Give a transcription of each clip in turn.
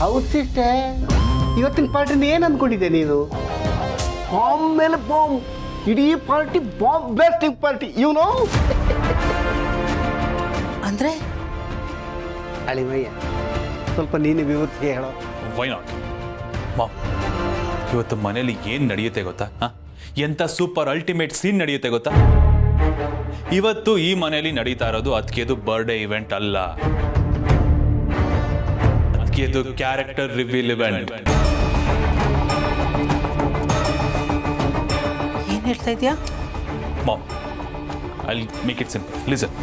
ಹೌದು ಸಿಸ್ಟರ್, ಇವತ್ತಿನ ಪಾರ್ಟಿನ ಏನು ಅಂದ್ಕೊಂಡಿದ್ದೆ ನೀನು? ಬಾಂಬ್ ಮೇಲೆ ಬಾಂಬ್, ಇಡೀ ಪಾರ್ಟಿ ಬಾಂಬ್ ಬ್ಲಾಸ್ಟಿಂಗ್ ಪಾರ್ಟಿ ಇವನು ಅಂದ್ರೆ ಅಳಿಮಯ್ಯ, ಸ್ವಲ್ಪ ನೀನು ವಿವರಿಸಿ ಹೇಳೋ. ವೈ ನಾಟ್ ಮಾಮ್, ಇವತ್ತು ಮನೇಲಿ ಏನು ನಡೆಯುತ್ತೆ ಗೊತ್ತಾ? ಎಂಥ ಸೂಪರ್ ಅಲ್ಟಿಮೇಟ್ ಸೀನ್ ನಡೆಯುತ್ತೆ ಗೊತ್ತಾ? ಇವತ್ತು ಈ ಮನೆಯಲ್ಲಿ ನಡೀತಾ ಇರೋದು ಅದಕ್ಕೆದು ಬರ್ಡೇ ಇವೆಂಟ್ ಅಲ್ಲ, ಅದಕ್ಕೆದು ಕ್ಯಾರೆಕ್ಟರ್ ರಿವೀಲ್ ಇವೆಂಟ್. ಏನ್ ಹೇಳ್ತಾ ಇದೆಯಾ? Mom, I make it simple, listen.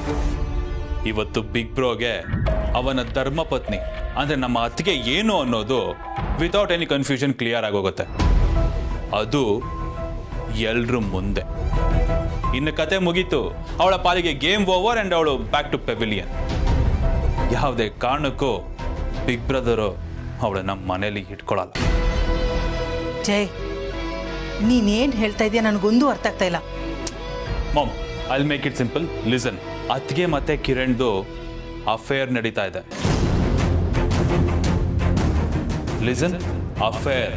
ಇವತ್ತು ಬಿಗ್ ಬ್ರೋಗೆ ಅವನ ಧರ್ಮಪತ್ನಿ ಅಂದರೆ ನಮ್ಮ ಅತ್ತಿಗೆ ಏನು ಅನ್ನೋದು ವಿತೌಟ್ ಎನಿ ಕನ್ಫ್ಯೂಷನ್ ಕ್ಲಿಯರ್ ಆಗೋಗುತ್ತೆ. ಅದು ಎಲ್ರ ಮುಂದೆ. ಇನ್ನು ಕತೆ ಮುಗೀತು, ಅವಳ ಪಾಲಿಗೆ ಗೇಮ್ ಓವರ್ ಆ್ಯಂಡ್ ಅವಳು ಬ್ಯಾಕ್ ಟು ಪೆವಿಲಿಯನ್. ಯಾವುದೇ ಕಾರಣಕ್ಕೂ ಬಿಗ್ ಬ್ರದರು ಅವಳನ್ನ ಮನೇಲಿ ಇಟ್ಕೊಳ್ಳಲ್ಲ. ಜೈ, ನೀನೇನ್ ಹೇಳ್ತಾ ಇದೀಯ ನನಗೊಂದು ಅರ್ಥ ಆಗ್ತಾ ಇಲ್ಲ. Mom, I make it simple, listen. ಅತ್ತಿಗೆ ಮತ್ತೆ ಕಿರಣ್ದು ಅಫೇರ್ ನಡೀತಾ ಇದೆ. Listen, affair.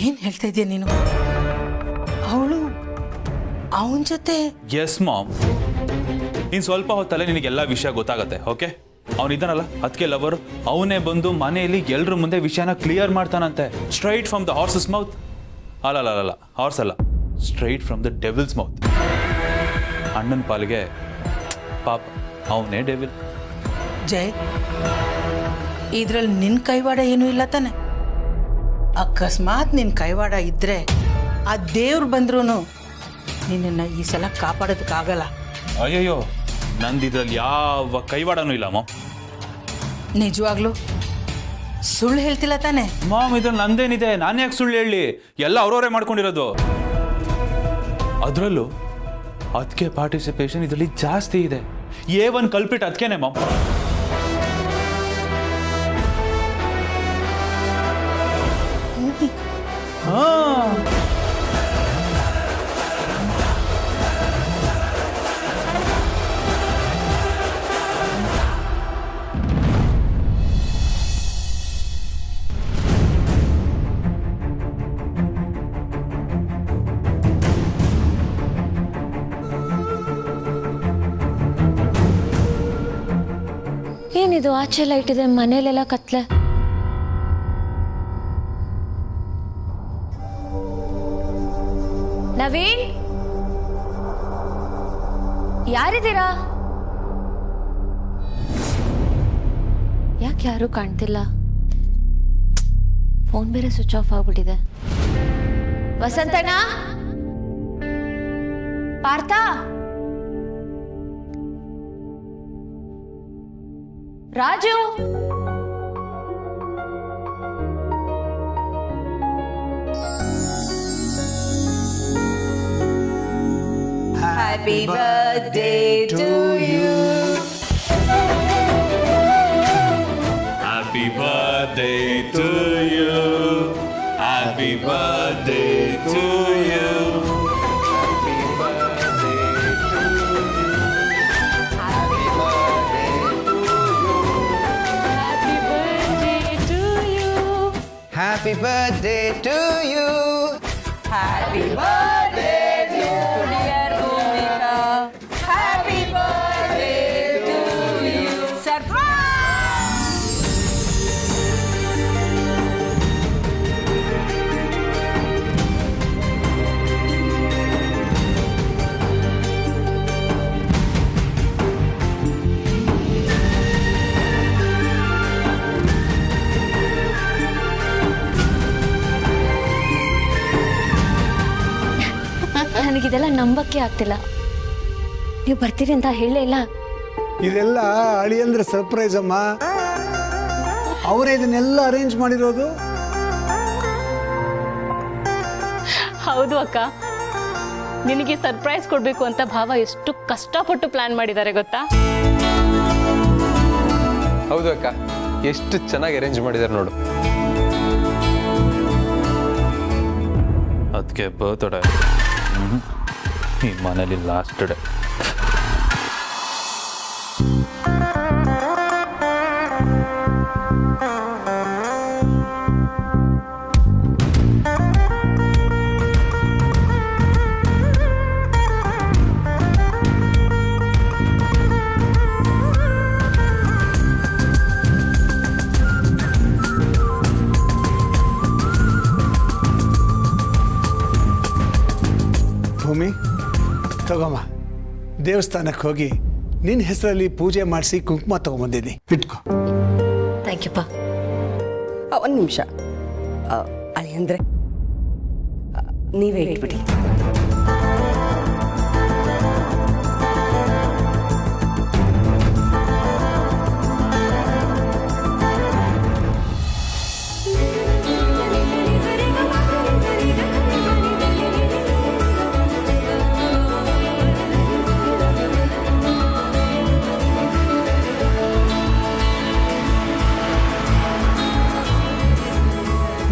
ಏನ್ ಹೇಳ್ತಾ ಇದೀಯ ನೀನು? ಅವಳು ಅವನ ಜೊತೆ? ಎಸ್ ಮಾಮ್, ಇನ್ನು ಸ್ವಲ್ಪ ಹೊತ್ತಲ್ಲೇ ನಿನಗೆಲ್ಲ ವಿಷಯ ಗೊತ್ತಾಗತ್ತೆ. ಓಕೆ, ಅವನಿದ್ದಾನಲ್ಲ ಅದಕ್ಕೆ ಲವರ್, ಅವನೇ ಬಂದು ಮನೆಯಲ್ಲಿ ಎಲ್ಲರ ಮುಂದೆ ವಿಷಯನ ಕ್ಲಿಯರ್ ಮಾಡ್ತಾನಂತೆ. Straight from the horse's mouth. ಅಲ್ಲ, ಹಾರ್ಸ್ ಅಲ್ಲ, straight from the devil's mouth. ಅಣ್ಣನ ಪಾಲಿಗೆ ಪಾಪ ಅವನೇ ಡೆವಿಲ್. ಜೈ, ಇದ್ರಲ್ಲಿ ನಿನ್ ಕೈವಾಡ ಏನೂ ಇಲ್ಲ ತಾನೆ? ಅಕಸ್ಮಾತ್ ನಿನ್ ಕೈವಾಡ ಇದ್ರೆ ಆ ದೇವ್ರು ಬಂದ್ರೂ ನಿನ್ನ ಈ ಸಲ ಕಾಪಾಡೋದಕ್ಕಾಗಲ್ಲ. ಅಯ್ಯಯ್ಯೋ, ನಂದು ಇದ್ರಲ್ಲಿ ಯಾವ ಕೈವಾಡನೂ ಇಲ್ಲ ಮಾಮ್. ನಿಜವಾಗ್ಲು ಸುಳ್ಳು ಹೇಳ್ತಿಲ್ಲ ತಾನೆ? ಮಾಮ್, ಇದ್ರಲ್ಲಿ ನಂದೇನಿದೆ? ನಾನು ಯಾಕೆ ಸುಳ್ಳು ಹೇಳಿ? ಎಲ್ಲ ಅವ್ರವರೇ ಮಾಡ್ಕೊಂಡಿರೋದು. ಅದರಲ್ಲೂ ಅದಕ್ಕೆ ಪಾರ್ಟಿಸಿಪೇಷನ್ ಇದರಲ್ಲಿ ಜಾಸ್ತಿ ಇದೆ. A1 ಕಲ್ಪಿಟ್ ಅದಕ್ಕೇನೆ ಮಾಮ್. ಹಾ, ಏನಿದು ಆಚೆ ಲೈಟ್ ಇದೆ, ಮನೇಲೆಲ್ಲ ಕತ್ಲೆ. ನವೀನ್, ಯಾರಿದ್ದೀರಾ? ಯಾಕೆ ಯಾರು ಕಾಣ್ತಿಲ್ಲ? ಫೋನ್ ಬೇರೆ ಸ್ವಿಚ್ ಆಫ್ ಆಗ್ಬಿಟ್ಟಿದೆ. ವಸಂತಣ್ಣ, Partha, Raju, Happy birthday to you. Happy birthday to you. Happy birthday to you. Happy birthday to you. Happy birthday to you. Happy birthday to you. Happy birthday to dear Bhumika. Happy birthday to you. Surprise! ನನಗಿದೆಲ್ಲ ನಂಬಕ್ಕೆ ಆಗ್ತಿಲ್ಲ. ನೀವು ಬರ್ತೀರಿ ಅಂತ ಹೇಳಲೇ ಇಲ್ಲ. ಇದೆಲ್ಲ ಅಳಿಯಂದ್ರೆ surprise ಅಮ್ಮ. ಅವರೇ ಇದನ್ನೆಲ್ಲ ಅರೇಂಜ್ ಮಾಡಿರೋದು. ಹೌದು ಅಕ್ಕ, ನಿನಗೆ ಸರ್ಪ್ರೈಸ್ ಕೊಡಬೇಕು ಅಂತ ಭಾವ ಎಷ್ಟು ಕಷ್ಟಪಟ್ಟು ಪ್ಲಾನ್ ಮಾಡಿದ್ದಾರೆ ಗೊತ್ತಾ? ಹೌದು ಅಕ್ಕ, ಎಷ್ಟು ಚೆನ್ನಾಗಿ ಅರೇಂಜ್ ಮಾಡಿದ್ದಾರೆ ನೋಡು. ಅದಕ್ಕೆ ಬರ್ತ್ಡೇ ಈ ಮನೇಲಿ ಲಾಸ್ಟ್ ಡೇ. ಭೂಮಿ ತಗೊಮ್ಮ, ದೇವಸ್ಥಾನಕ್ಕೆ ಹೋಗಿ ನಿನ್ನ ಹೆಸರಲ್ಲಿ ಪೂಜೆ ಮಾಡಿಸಿ ಕುಂಕುಮ ತಗೊಂಬಂದಿದ್ದೀನಿ, ಇಟ್ಕೋ. ಥ್ಯಾಂಕ್ ಯು ಪಾ. ಒಂದು ನಿಮಿಷ ಅಳಿಯಂದ್ರೆ ನೀವೇ ಇಟ್ಬಿಡಿ.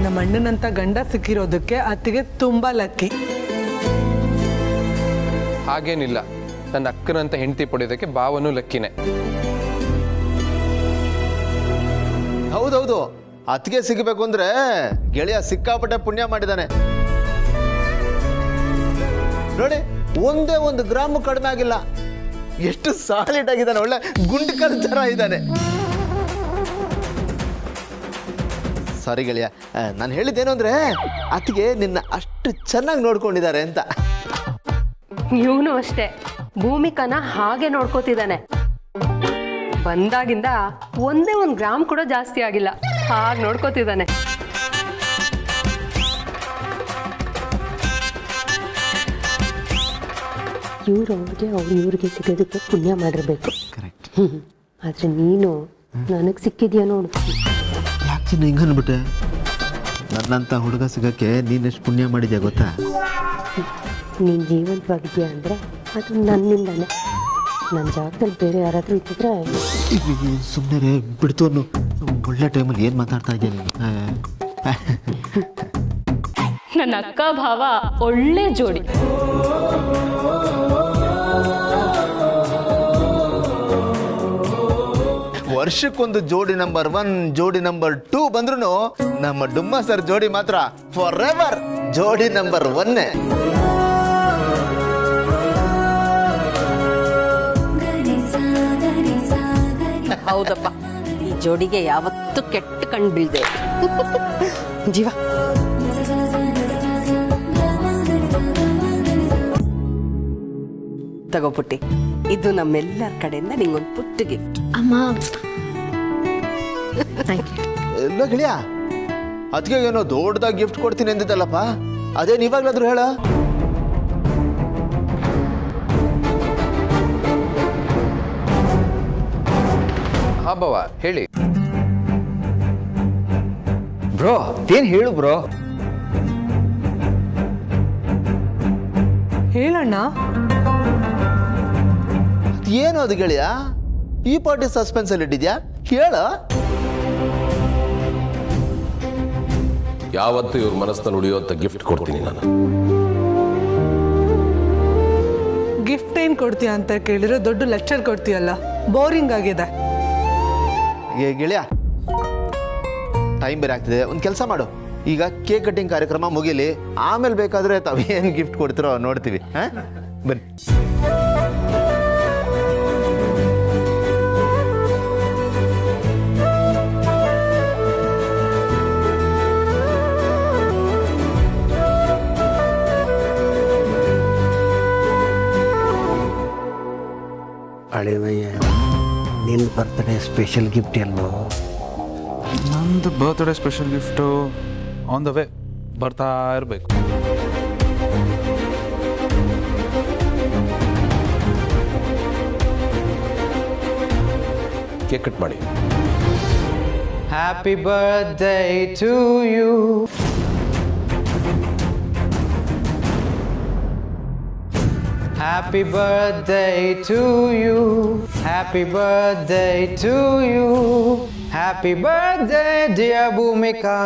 ನಮ್ಮ ಅಣ್ಣನಂತ ಗಂಡ ಸಿಕ್ಕಿರೋದಕ್ಕೆ ಅತ್ತಿಗೆ ತುಂಬಾ ಲಕ್ಕಿ. ಹಾಗೇನಿಲ್ಲ, ನನ್ನ ಅಕ್ಕನಂತ ಹೆಂಡತಿ ಪಡೆಯೋದಕ್ಕೆ ಭಾವನೂ ಲಕ್ಕಿನೇ. ಹೌದೌದು, ಅತ್ತಿಗೆ ಸಿಗಬೇಕು ಅಂದ್ರೆ ಗೆಳೆಯ ಸಿಕ್ಕಾಪಟ್ಟೆ ಪುಣ್ಯ ಮಾಡಿದ್ದಾನೆ ನೋಡಿ. ಒಂದೇ 1 ಗ್ರಾಮ್ ಕಡಿಮೆ ಆಗಿಲ್ಲ, ಎಷ್ಟು ಸಾಲಿಡ್ ಆಗಿದ್ದಾನೆ, ಒಳ್ಳೆ ಗುಂಡ್ಕಲ್ ಥರ ಇದ್ದಾನೆ. ಸಾರಿ ಗೆಳೆಯ, ನಾನು ಹೇಳಿದ್ದೇನು ಅಂದ್ರೆ ಅತ್ತಿಗೆ ನಿನ್ನ ಅಷ್ಟು ಚೆನ್ನಾಗಿ ನೋಡ್ಕೊಂಡಿದ್ದಾರೆ ಅಂತ. ಇವನು ಅಷ್ಟೇ ಭೂಮಿಕನ ಹಾಗೆ ನೋಡ್ಕೋತಿದ್ದಾನೆ. ಬಂದಾಗಿಂದ ಒಂದೇ 1 ಗ್ರಾಮ್ ಕೂಡ ಜಾಸ್ತಿ ಆಗಿಲ್ಲ, ಹಾಗೆ ನೋಡ್ಕೋತಿದ್ದಾನೆ. ಇವ್ರು ಅವ್ರಿಗೆ ಇವ್ರಿಗೆ ಸಿಗೋದಕ್ಕೆ ಪುಣ್ಯ ಮಾಡಿರ್ಬೇಕು. ಆದ್ರೆ ನೀನು ನನಗೆ ಸಿಕ್ಕಿದ್ಯಾ ನೋಡು. ಯಾಕೆ ಹಿಂಗೆ ಅಂದ್ಬಿಟ್ಟೆ? ನನ್ನಂಥ ಹುಡುಗ ಸಿಗೋಕ್ಕೆ ನೀನೆಷ್ಟು ಪುಣ್ಯ ಮಾಡಿದ್ಯಾ ಗೊತ್ತಾ? ನೀನು ಜೀವಂತವಾಗಿದ್ಯಾ ಅಂದರೆ ಅದು ನನ್ನಿಂದಾನೆ. ನನ್ನ ಜಾಗದಲ್ಲಿ ಬೇರೆ ಯಾರಾದರೂ ಇದ್ದಿದ್ರೆ ಸುಮ್ಮನೆ ಬಿಡ್ತು ಅನ್ನೋ. ಒಳ್ಳೆ ಟೈಮಲ್ಲಿ ಏನು ಮಾತಾಡ್ತಾ ಇದ್ಯಾ ನೀನು? ನನ್ನ ಅಕ್ಕ ಭಾವ ಒಳ್ಳೆ ಜೋಡಿ. ವರ್ಷಕ್ಕೊಂದು ಜೋಡಿ ನಂಬರ್ 1 ಜೋಡಿ ನಂಬರ್ 2 ಬಂದ್ರು ನಮ್ಮ ಡುಮ್ಮ ಸರ್ ಜೋಡಿ ಮಾತ್ರ ಫಾರ್ ಎವರ್ ಜೋಡಿ ನಂಬರ್ 1. ಹೌದಪ್ಪ, ಈ ಜೋಡಿಗೆ ಯಾವತ್ತೂ ಕೆಟ್ಟ ಕಣ್ಣು ಬೀಳ್ದೆ. ಜೀವ ತಗೋಪುಟ್ಟಿ, ಇದು ನಮ್ಮೆಲ್ಲರ ಕಡೆಯಿಂದ ನಿಂಗೊಂದು ಪುಟ್ಟ ಗಿಫ್ಟ್. ಅಮ್ಮ ಥ್ಯಾಂಕ್ ಯು. ಎಲ್ಲ ಗೆಳೆಯ, ಅದಕ್ಕೆ ಏನೋ ದೊಡ್ಡದಾಗಿ ಗಿಫ್ಟ್ ಕೊಡ್ತೀನಿ ಅಂದಿದ್ದಲ್ಲಪ್ಪ, ಅದೇನು ಇವಾಗ್ಲಾದ್ರೂ ಹೇಳ? ಹಾ ಬಾವ, ಹೇಳಿ ಬ್ರೋ. ಏನ್ ಹೇಳು ಬ್ರೋ? ಹೇಳಣ್ಣ. ಏನು ಅದು ಗೆಳೆಯ? ಈ ಪಾರ್ಟಿ ಸಸ್ಪೆನ್ಸ್ ಅಲ್ಲಿ ಇಟ್ಟಿದ್ಯಾ, ಹೇಳ. ಯಾವತ್ತೂ ಇವ್ರ ಮನಸ್ಸಲ್ಲಿ ಉಳಿಯುವಂತ ಗಿಫ್ಟ್ ಕೊಡ್ತೀನಿ ನಾನು. ಗಿಫ್ಟ್ ಏನ್ ಕೊಡ್ತೀಯ ಅಂತ ಕೇಳಿದ್ರೆ ದೊಡ್ಡ ಲೆಕ್ಚರ್ ಕೊಡ್ತೀಯಲ್ಲ, ಬೋರಿಂಗ್ ಆಗಿದೆ. ಗೆಳೆಯ, ಟೈಮ್ ಬೇರೆ ಆಗ್ತಿದೆ, ಒಂದು ಕೆಲಸ ಮಾಡು, ಈಗ ಕೇಕ್ ಕಟ್ಟಿಂಗ್ ಕಾರ್ಯಕ್ರಮ ಮುಗಿಲಿ, ಆಮೇಲೆ ಬೇಕಾದ್ರೆ ತಾವೇನು ಗಿಫ್ಟ್ ಕೊಡ್ತಿರೋ ನೋಡ್ತೀವಿ. ಬನ್ನಿ. ಅಳಿವಯ್ಯ, ನಿನ್ನ ಬರ್ತ್ಡೇ ಸ್ಪೆಷಲ್ ಗಿಫ್ಟ್ ಎಲ್ಲೋ? ನಂದು birthday special gift on the way, ಬರ್ತಾ ಇರಬೇಕು. ಕೇಕ್ ಕಟ್ ಮಾಡಿ. Happy birthday to you. Happy birthday to you. Happy birthday to you. Happy birthday dear Bhumika.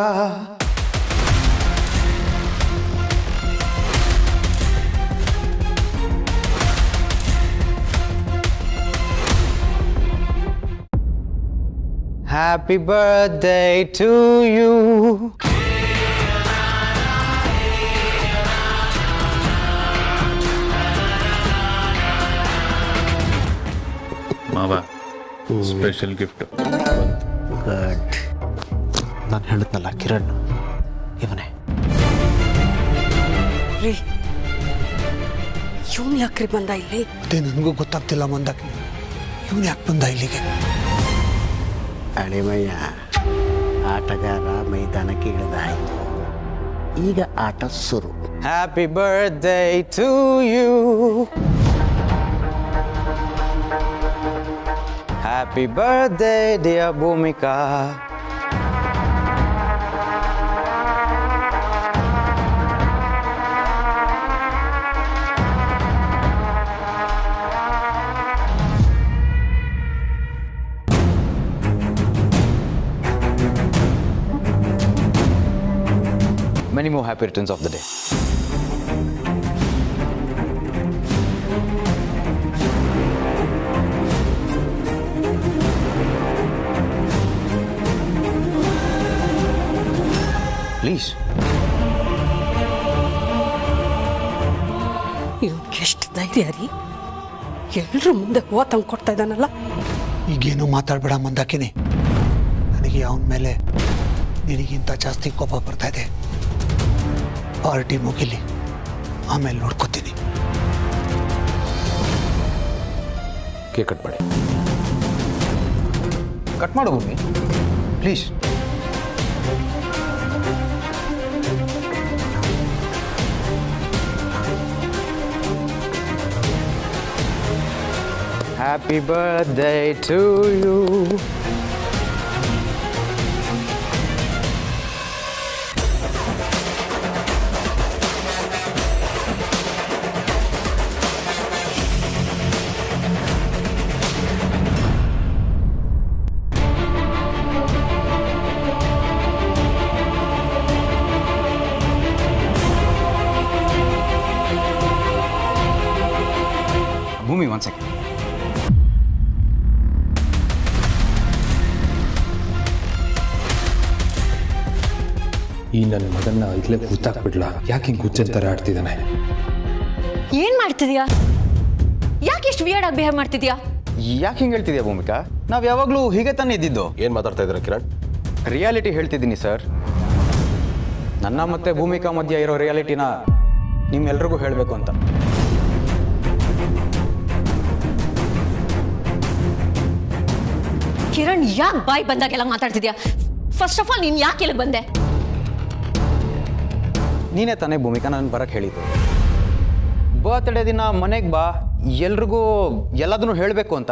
Happy birthday to you. ಮಾವ, special gift. Good. ನಾನು ಹೇಳಿದ್ನಲ್ಲ ಕಿರಣ್, ಇವನೇ. ರೀ, ಇವನು ಯಾಕ್ರಿ ಬಂದ ಇಲ್ಲಿ? ಅದೇ ನನಗೂ ಗೊತ್ತಾಗ್ತಿಲ್ಲ ಮಂದಾಕಿನಿ, ಇವನು ಯಾಕೆ ಬಂದ ಇಲ್ಲಿಗೆ? ಅಳಿಮಯ್ಯ, ಆಟಗಾರ ಮೈದಾನಕ್ಕೆ ಇಳಿದಾಯಿತು, ಈಗ ಆಟ ಶುರು. Happy birthday to you, happy birthday dear Bhumika. Many more happy returns of the day. Please. ಇವಕ್ಕೆ ಎಷ್ಟು ಧೈರ್ಯ ರೀ, ಎಲ್ಲರೂ ಮುಂದೆ ಹೋತಂಗೆ ಕೊಡ್ತಾ ಇದ್ದಾನಲ್ಲ. ಈಗೇನು ಮಾತಾಡಬೇಡ ಮಂದಾಕಿನಿ, ನನಗೆ ಅವನ ಮೇಲೆ ನಿನಗಿಂತ ಜಾಸ್ತಿ ಕೋಪ ಬರ್ತಾ ಇದೆ. ಪಾರ್ಟಿ ಮುಗಿಲಿ, ಆಮೇಲೆ ನೋಡ್ಕೋತೀನಿ. ಕೇಕ್ ಕಟ್ ಮಾಡಿ. ಕಟ್ ಮಾಡು Bhumi please. Happy birthday to you. Bhumi one second. ಈ ನನ್ನ ಮಗನ್ನ ಇಲ್ಲೇ ಕೂತಾಕ್ಬಿಡ್ಲಾ? ಯಾಕೆ ಹಿಂಗೆ ಹುಚ್ಚಂತಾರೆ ಆಡ್ತಿದ್ದಾನೆ? ಏನ್ ಮಾಡ್ತಿದ್ಯಾ? ಯಾಕೆ ಇಷ್ಟು ವಿಯರ್ಡ್ ಆಗಿ ಬಿಹೇವ್ ಮಾಡ್ತಿದ್ಯಾ? ಯಾಕೆ ಹಿಂಗೆ ಹೇಳ್ತಿದ್ಯಾ ಭೂಮಿಕಾ? ನಾವು ಯಾವಾಗಲೂ ಹೀಗೆ ತಾನೇ ಇದ್ದಿದ್ದು. ಏನು ಮಾತಾಡ್ತಾ ಇದ್ದೀರಾ ಕಿರಣ್? ರಿಯಾಲಿಟಿ ಹೇಳ್ತಿದ್ದೀನಿ ಸರ್. ನನ್ನ ಮತ್ತೆ ಭೂಮಿಕಾ ಮಧ್ಯೆ ಇರೋ ರಿಯಾಲಿಟಿನ ನಿಮ್ಮೆಲ್ರಿಗೂ ಹೇಳಬೇಕು ಅಂತ. ಕಿರಣ್, ಯಾಕೆ ಬಾಯ್ ಬಂದಾಗೆಲ್ಲ ಮಾತಾಡ್ತಿದ್ಯಾ? ಫಸ್ಟ್ ಆಫ್ ಆಲ್ ನೀನ್ ಯಾಕೆ ಇಲ್ಲಿಗೆ ಬಂದೆ? ನೀನೇ ತಾನೇ ಭೂಮಿಕಾ ನಾನು ಬರಕ್ಕೆ ಹೇಳಿದ್ದು. ಬರ್ತ್ಡೇ ದಿನ ಮನೆಗೆ ಬಾ, ಎಲ್ರಿಗೂ ಎಲ್ಲದನ್ನೂ ಹೇಳಬೇಕು ಅಂತ.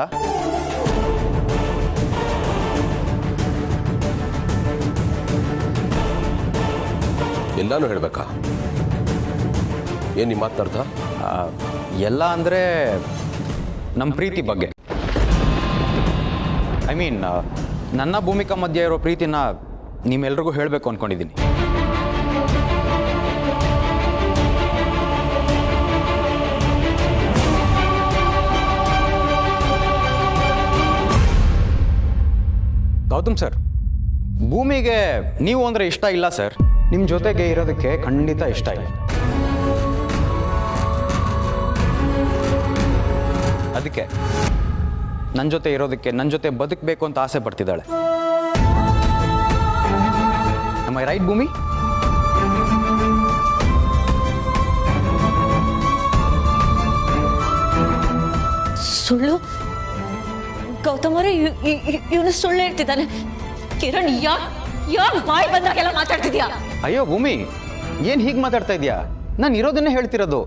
ಎಲ್ಲಾನು ಹೇಳಬೇಕಾ? ಏನು ನಿಮ್ಮ ಮಾತನಾಡ್ತ? ಎಲ್ಲ ಅಂದರೆ ನಮ್ಮ ಪ್ರೀತಿ ಬಗ್ಗೆ. ಐ ಮೀನ್ ನನ್ನ ಭೂಮಿಕಾ ಮಧ್ಯೆ ಇರೋ ಪ್ರೀತಿನ ನಿಮ್ಮೆಲ್ರಿಗೂ ಹೇಳಬೇಕು ಅಂದ್ಕೊಂಡಿದ್ದೀನಿ. ಗೌತಮ್ ಸರ್, ಭೂಮಿಗೆ ನೀವು ಅಂದರೆ ಇಷ್ಟ ಇಲ್ಲ ಸರ್. ನಿಮ್ಮ ಜೊತೆಗೆ ಇರೋದಕ್ಕೆ ಖಂಡಿತ ಇಷ್ಟ ಇಲ್ಲ. ಅದಕ್ಕೆ ನನ್ನ ಜೊತೆ ಇರೋದಕ್ಕೆ, ನನ್ನ ಜೊತೆ ಬದುಕಬೇಕು ಅಂತ ಆಸೆ ಪಡ್ತಿದ್ದಾಳೆ. Am I right, ಭೂಮಿ? ಸುಳ್ಳು? ಗೌತಮ್ ಅವರೇ, ಇವನು ಸುಳ್ಳು ಹೇಳ್ತಿದ್ದಾನೆ. ಕಿರಣ್, ಯಾಕೆ ಬಾಯ್ ಬಂದಾಗೆಲ್ಲ ಮಾತಾಡ್ತಿದ್ಯಾ? ಅಯ್ಯೋ ಭೂಮಿ, ಏನು ಹೀಗೆ ಮಾತಾಡ್ತಾ ಇದೆಯಾ? ನಾನು ಇರೋದನ್ನೇ ಹೇಳ್ತಿರೋದು.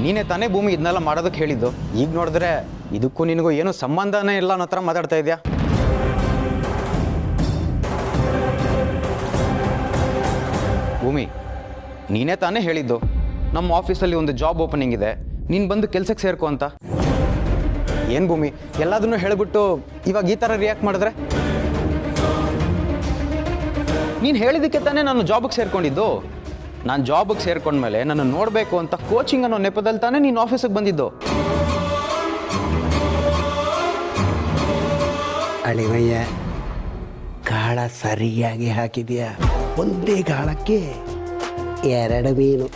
ನೀನೇ ತಾನೇ ಭೂಮಿ ಇದನ್ನೆಲ್ಲ ಮಾಡೋದಕ್ಕೆ ಹೇಳಿದ್ದು. ಈಗ ನೋಡಿದ್ರೆ ಇದಕ್ಕೂ ನಿನಗೂ ಏನೂ ಸಂಬಂಧನೇ ಇಲ್ಲ ಅನ್ನೋ ಥರ ಮಾತಾಡ್ತಾ ಇದೆಯಾ? ಭೂಮಿ, ನೀನೇ ತಾನೇ ಹೇಳಿದ್ದು ನಮ್ಮ ಆಫೀಸಲ್ಲಿ ಒಂದು ಜಾಬ್ ಓಪನಿಂಗ್ ಇದೆ, ನೀನು ಬಂದು ಕೆಲಸಕ್ಕೆ ಸೇರ್ಕೊ ಅಂತ. ಏನು ಭೂಮಿ, ಎಲ್ಲದನ್ನೂ ಹೇಳಿಬಿಟ್ಟು ಇವಾಗ ಈ ಥರ ರಿಯಾಕ್ಟ್ ಮಾಡಿದ್ರೆ? ನೀನು ಹೇಳಿದ್ದಕ್ಕೆ ತಾನೇ ನಾನು ಜಾಬಿಗೆ ಸೇರ್ಕೊಂಡಿದ್ದು. ನಾನು ಜಾಬಿಗೆ ಸೇರ್ಕೊಂಡ್ಮೇಲೆ ನನ್ನ ನೋಡಬೇಕು ಅಂತ ಕೋಚಿಂಗ್ ಅನ್ನೋ ನೆಪದಲ್ಲಿ ತಾನೇ ನೀನು ಆಫೀಸಿಗೆ ಬಂದಿದ್ದು. ಅಳಿಮಯ್ಯ, ಗಾಳ ಸರಿಯಾಗಿ ಹಾಕಿದ್ಯಾ. ಒಂದೇ ಗಾಳಕ್ಕೆ ಎರಡು ಮೀನು.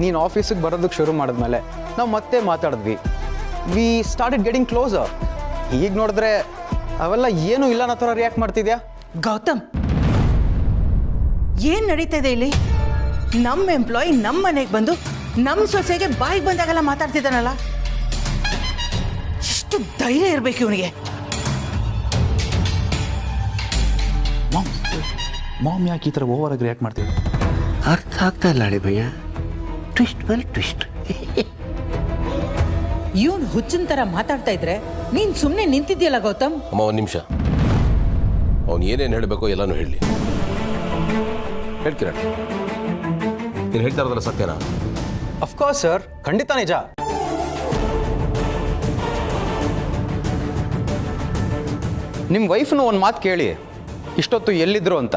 ನೀನು ಆಫೀಸಿಗೆ ಬರೋದಕ್ಕೆ ಶುರು ಮಾಡಿದ್ಮೇಲೆ ನಾವು ಮತ್ತೆ ಮಾತಾಡಿದ್ವಿ. We started getting closer. ಈಗ ನೋಡಿದ್ರೆ ಅವೆಲ್ಲ ಏನೂ ಇಲ್ಲ ಅನ್ನೋ ಥರ ರಿಯಾಕ್ಟ್ ಮಾಡ್ತಿದ್ಯಾ? ಗೌತಮ್, ಏನ್ ನಡೀತಾ ಇದೆ ಇಲ್ಲಿ? ನಮ್ಮ ಎಂಪ್ಲಾಯಿ ನಮ್ಮ ಮನೆಗೆ ಬಂದು ನಮ್ಮ ಸೊಸೆಗೆ ಬಾಯಿಗೆ ಬಂದಾಗೆಲ್ಲ ಮಾತಾಡ್ತಿದ್ದಾನಲ್ಲ, ಎಷ್ಟು ಧೈರ್ಯ ಇರಬೇಕು ಇವನಿಗೆ. ಮಾಮ್ ಯಾಕೆ ಈ ಥರ ಓವರ್ ಆಗಿ ರಿಯಾಕ್ಟ್ ಮಾಡ್ತೀವಿ? ಅರ್ಥ ಆಗ್ತಾ ಇಲ್ಲ ಅಳಿಮಯ್ಯ. ಟ್ವಿಸ್ಟ್ ಮೇಲೆ ಟ್ವಿಸ್ಟ್. ಇವನು ಹುಚ್ಚಿನ ಥರ ಮಾತಾಡ್ತಾ ಇದ್ರೆ ನೀನು ಸುಮ್ಮನೆ ನಿಂತಿದ್ಯಲ್ಲ ಗೌತಮ್. ಅಮ್ಮ ಒಂದು ನಿಮಿಷ, ಅವನು ಏನೇನು ಹೇಳಬೇಕೋ ಎಲ್ಲನೂ ಹೇಳಲಿ. ಹೇಳ್ತೀರ ನೀನು ಹೇಳ್ತಾ ಇರೋದಲ್ಲ ಸತ್ಯನಾ? ಅಫ್ಕೋರ್ಸ್ ಸರ್, ಖಂಡಿತ ನಿಜ. ನಿಮ್ಮ ವೈಫ್ನು ಒಂದು ಮಾತು ಕೇಳಿ, ಇಷ್ಟೊತ್ತು ಎಲ್ಲಿದ್ರು ಅಂತ.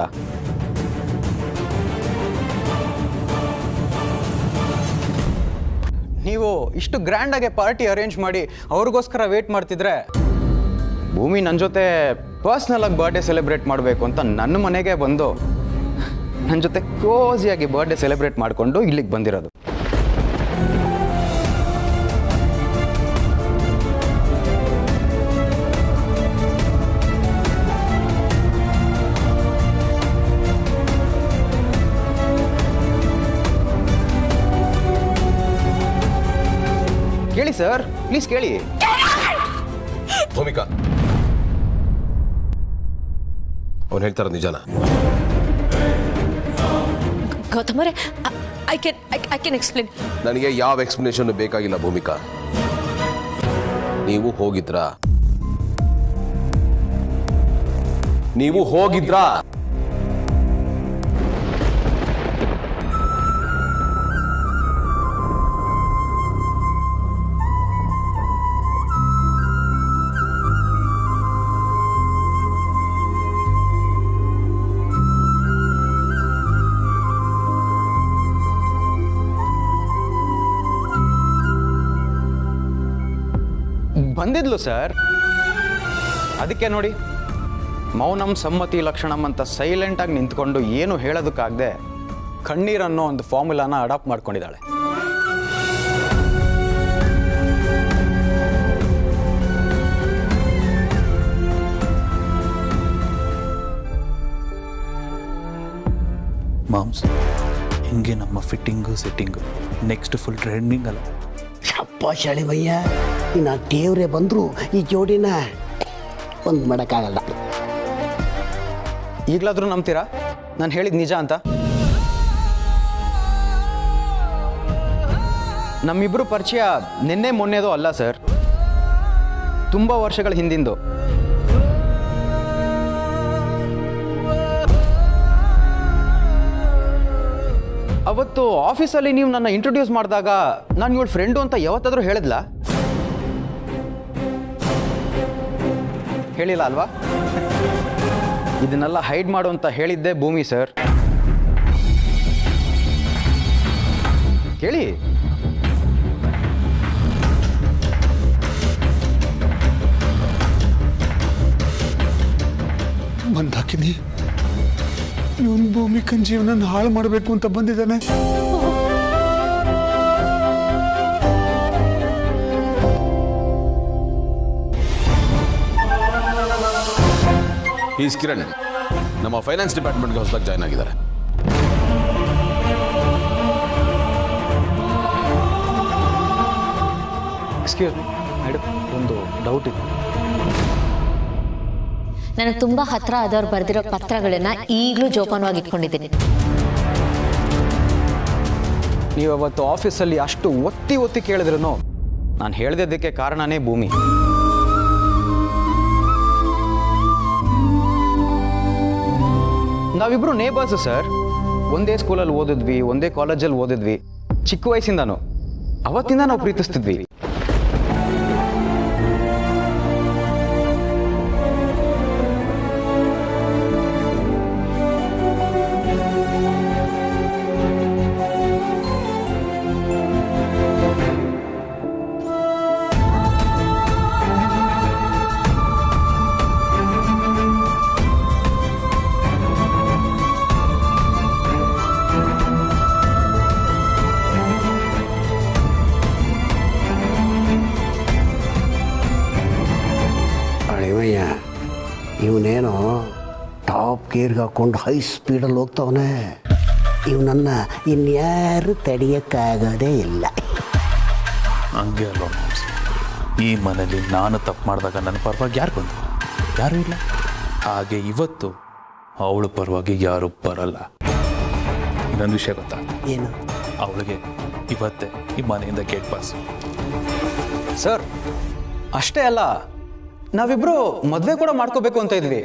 ನೀವು ಇಷ್ಟು ಗ್ರ್ಯಾಂಡಾಗಿ ಪಾರ್ಟಿ ಅರೇಂಜ್ ಮಾಡಿ ಅವ್ರಿಗೋಸ್ಕರ ವೇಟ್ ಮಾಡ್ತಿದ್ರೆ, ಭೂಮಿ ನನ್ನ ಜೊತೆ ಪರ್ಸ್ನಲಾಗಿ ಬರ್ಡೇ ಸೆಲೆಬ್ರೇಟ್ ಮಾಡಬೇಕು ಅಂತ ನನ್ನ ಮನೆಗೆ ಬಂದು ನನ್ನ ಜೊತೆ ಕ್ಲೋಸಿಯಾಗಿ ಬರ್ಡೇ ಸೆಲೆಬ್ರೇಟ್ ಮಾಡಿಕೊಂಡು ಇಲ್ಲಿಗೆ ಬಂದಿರೋದು. ಕೇಳಿ ಸರ್, ಪ್ಲೀಸ್ ಕೇಳಿ. ಭೂಮಿಕಾ, ಅವನು ಹೇಳ್ತಾರ ನಿಜಾನ? ಗೌತಮರೇ, ಐ ಕ್ಯಾನ್ ಎಕ್ಸ್ಪ್ಲೇನ್. ನನಗೆ ಯಾವ ಎಕ್ಸ್ಪ್ಲನೇಷನ್ ಬೇಕಾಗಿಲ್ಲ ಭೂಮಿಕಾ. ನೀವು ಹೋಗಿದ್ರಾ? ಬಂದಿದ್ಲು ಸರ್. ಅದಕ್ಕೆ ನೋಡಿ, ಮೌನಂ ಸಮ್ಮತಿ ಲಕ್ಷಣಂ ಅಂತ ಸೈಲೆಂಟಾಗಿ ನಿಂತ್ಕೊಂಡು ಏನು ಹೇಳೋದಕ್ಕಾಗದೆ ಕಣ್ಣೀರನ್ನೋ ಒಂದು ಫಾರ್ಮುಲಾನ ಅಡಾಪ್ಟ್ ಮಾಡ್ಕೊಂಡಿದ್ದಾಳೆ. ಮಾಮ್ಸ್, ಹಿಂಗೆ ನಮ್ಮ fitting setting next full trending ಅಲ್ಲ? ಶಪ್ಪಾಶ್ ಅಳಿಮಯ್ಯ, ಇನ್ನು ದೇವ್ರೆ ಬಂದರೂ ಈ ಜೋಡಿನ ಒಂದು ಮಾಡೋಕ್ಕಾಗಲ್ಲ. ಈಗಲಾದರೂ ನಂಬ್ತೀರಾ ನಾನು ಹೇಳಿದ ನಿಜ ಅಂತ? ನಮ್ಮಿಬ್ಬರು ಪರಿಚಯ ನಿನ್ನೆ ಮೊನ್ನೆದೋ ಅಲ್ಲ ಸರ್, ತುಂಬ ವರ್ಷಗಳ ಹಿಂದಿಂದು. ಅವತ್ತು ಆಫೀಸಲ್ಲಿ ನೀವು ನನ್ನ ಇಂಟ್ರೊಡ್ಯೂಸ್ ಮಾಡಿದಾಗ ನಾನು ಇವಳು ಫ್ರೆಂಡು ಅಂತ ಯಾವತ್ತಾದರೂ ಹೇಳಿದ್ಲಾ? ಹೇಳಿಲ್ಲ ಅಲ್ವಾ? ಇದನ್ನೆಲ್ಲ ಹೈಡ್ ಮಾಡು ಅಂತ ಹೇಳಿದ್ದೆ ಭೂಮಿ ಸರ್. ಕೇಳಿ. ಮಂದಾಕಿನಿ, ಇವನ್ ಭೂಮಿಕನ್ ಜೀವನ ಹಾಳು ಮಾಡಬೇಕು ಅಂತ ಬಂದಿದ್ದಾನೆ. ಈಸ್ ಕಿರಣ್, ನಮ್ಮ ಫೈನಾನ್ಸ್ ಡಿಪಾರ್ಟ್ಮೆಂಟ್ಗೆ ಹೊಸದಾಗಿ ಜಾಯ್ನ್ ಆಗಿದ್ದಾರೆ. ಎಕ್ಸ್ಕ್ಯೂಸ್ ಮೀ ಮೇಡಮ್, ಒಂದು ಡೌಟ್ ಇದೆ. ನನಗೆ ತುಂಬ ಹತ್ರ ಆದವ್ರು ಬರೆದಿರೋ ಪತ್ರಗಳನ್ನ ಈಗಲೂ ಜೋಪಾನವಾಗಿ ಇಟ್ಕೊಂಡಿದ್ದೀನಿ. ನೀವು ಅವತ್ತು ಆಫೀಸಲ್ಲಿ ಅಷ್ಟು ಒತ್ತಿ ಕೇಳಿದ್ರು ನಾನು ಹೇಳ್ದಿದ್ದಕ್ಕೆ ಕಾರಣನೇ ಭೂಮಿ. ನಾವಿಬ್ರು ನೇಬರ್ಸು ಸರ್. ಒಂದೇ ಸ್ಕೂಲಲ್ಲಿ ಓದಿದ್ವಿ, ಒಂದೇ ಕಾಲೇಜಲ್ಲಿ ಓದಿದ್ವಿ. ಚಿಕ್ಕ ವಯಸ್ಸಿಂದನೂ ಅವತ್ತಿಂದ ನಾವು ಪ್ರೀತಿಸ್ತಿದ್ವಿ. ಇವನೇನೋ ಟಾಪ್ ಗೇರ್ಗೆ ಹಾಕೊಂಡು ಹೈ ಸ್ಪೀಡಲ್ಲಿ ಹೋಗ್ತಾವನೆ. ಇವನನ್ನ ಇನ್ಯಾರು ತಡೆಯೋಕ್ಕಾಗೋದೇ ಇಲ್ಲ. ಹಂಗೆ ಅಲ್ವ ಮಾಮ್ಸ್, ಈ ಮನೇಲಿ ನಾನು ತಪ್ಪು ಮಾಡಿದಾಗ ನನ್ನ ಪರವಾಗಿ ಯಾರು ಬಂದರು? ಯಾರೂ ಇಲ್ಲ. ಹಾಗೆ ಇವತ್ತು ಅವಳ ಪರವಾಗಿ ಯಾರೂ ಬರಲ್ಲ. ಇನ್ನೊಂದು ವಿಷಯ ಗೊತ್ತಾ? ಏನು? ಅವಳಿಗೆ ಇವತ್ತೇ ಈ ಮನೆಯಿಂದ ಗೇಟ್ ಪಾಸ್. ಸರ್ ಅಷ್ಟೇ ಅಲ್ಲ, ನಾವಿಬ್ರು ಮದುವೆ ಕೂಡ ಮಾಡ್ಕೋಬೇಕು ಅಂತ ಇದ್ವಿ.